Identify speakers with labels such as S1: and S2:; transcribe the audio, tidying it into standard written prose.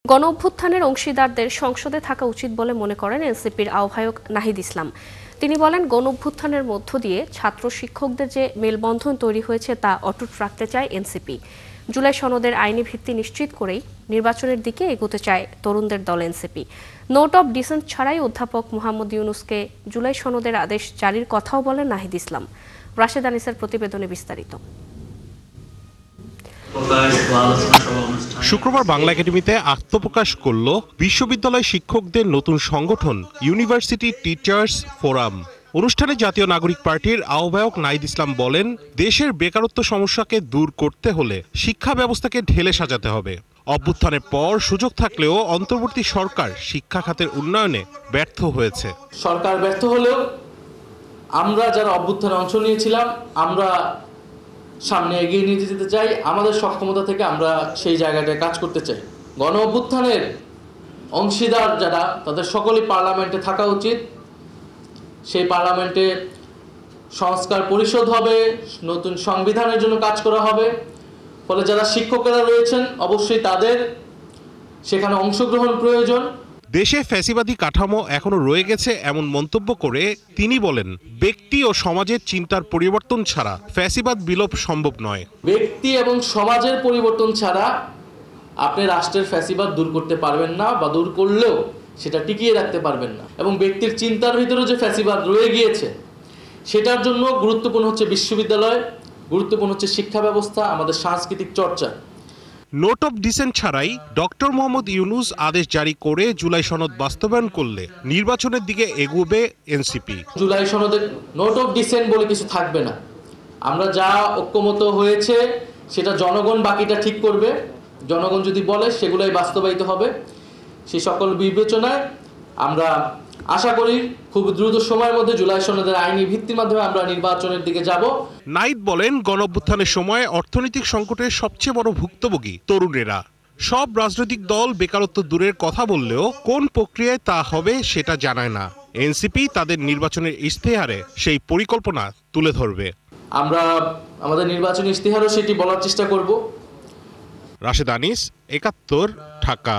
S1: গণ অভ্যুত্থানের অংশীদারদের সংসদে থাকা উচিত বলে মনে করেন এনসিপির আহ্বায়ক নাহিদ ইসলাম। তিনি বলেন, গণ অভ্যুত্থানের মধ্য দিয়ে ছাত্র শিক্ষকদের যে মেলবন্ধন তৈরি হয়েছে তা অটুট রাখতে চায় এনসিপি। জুলাই সনদের আইনি ভিত্তি নিশ্চিত করেই নির্বাচনের দিকে এগোতে চায় তরুণদের দল এনসিপি। নোট অব ডিসেন্ট ছাড়াই অধ্যাপক মোহাম্মদ ইউনুসকে জুলাই সনদের আদেশ জারির কথাও বলেন নাহিদ ইসলাম। রাশেদ আনিসের প্রতিবেদনে বিস্তারিত।
S2: শুক্রবার বাংলা একাডেমিতে আত্মপ্রকাশ করল বিশ্ববিদ্যালয় শিক্ষকদের নতুন সংগঠন ইউনিভার্সিটি টিচার্স ফোরাম। অনুষ্ঠানে জাতীয় নাগরিক পার্টির আহ্বায়ক নাহিদ ইসলাম বলেন, দেশের বেকারত্ব সমস্যাকে দূর করতে হলে শিক্ষা ব্যবস্থাকে ঢেলে সাজাতে হবে। অভ্যুত্থানের পর সুযোগ থাকলেও অন্তর্বর্তী সরকার শিক্ষা খাতের উন্নয়নে ব্যর্থ হয়েছে।
S3: সরকার ব্যর্থ হলেও আমরা যারা অভ্যুত্থানে অংশ নিয়েছিলাম আমরা সামনে এগিয়ে নিয়ে যেতে চাই। আমাদের সক্ষমতা থেকে আমরা সেই জায়গাটায় কাজ করতে চাই। গণ অভ্যুত্থানের অংশীদার যারা, তাদের সকলেই পার্লামেন্টে থাকা উচিত। সেই পার্লামেন্টে সংস্কার পরিষদ হবে, নতুন সংবিধানের জন্য কাজ করা হবে। ফলে যারা শিক্ষকেরা রয়েছেন অবশ্যই তাদের সেখানে অংশগ্রহণ প্রয়োজন।
S2: দেশে ফ্যাসিবাদী কাঠামো এখনো রয়ে গেছে এমন মন্তব্য করে তিনি বলেন, ব্যক্তি ও সমাজের চিন্তার পরিবর্তন ছাড়া ফ্যাসিবাদ বিলোপ সম্ভব নয়।
S3: ব্যক্তি এবং সমাজের পরিবর্তন ছাড়া আপনি রাষ্ট্রের ফ্যাসিবাদ দূর করতে পারবেন না, বা দূর করলেও সেটা টিকিয়ে রাখতে পারবেন না। এবং ব্যক্তির চিন্তার ভিতরে যে ফ্যাসিবাদ রয়ে গিয়েছে সেটার জন্য গুরুত্বপূর্ণ হচ্ছে বিশ্ববিদ্যালয়, গুরুত্বপূর্ণ হচ্ছে শিক্ষা ব্যবস্থা, আমাদের সাংস্কৃতিক চর্চা।
S2: নোট অব ডিসেন্ট ছাড়াই ডক্টর মোহাম্মদ ইউনুস আদেশ জারি করে জুলাই সনদ বাস্তবায়ন করলে নির্বাচনের দিকে এগোবে এনসিপি।
S3: জুলাই সনদে নোট অব ডিসেন্ট বলে কিছু থাকবে না। আমরা যা ঐক্যমত হয়েছে সেটা জনগণ বাকিটা ঠিক করবে। জনগণ যদি বলে সেগুলোই বাস্তবায়িত হবে। সেই সকল বিবেচনায় আমরা আশা করি খুব দ্রুত সময়ের মধ্যে জুলাই সনদের আইনি ভিত্তির মাধ্যমে আমরা নির্বাচনের দিকে যাব।
S2: নাহিদ বলেন, গণঅভ্যুত্থানের সময় অর্থনৈতিক সংকটের সবচেয়ে বড় ভুক্তভোগী তরুণেরা। সব রাজনৈতিক দল বেকারত্ব দূরের কথা বললেও কোন প্রক্রিয়ায় তা হবে সেটা জানায় না। এনসিপি তাদের নির্বাচনের ইশতেহারে সেই পরিকল্পনা তুলে ধরবে।
S3: আমরা আমাদের নির্বাচনী ইশতেহারও সেটি বলার চেষ্টা করব।
S2: রাশেদ আনিস, ৭১, ঢাকা।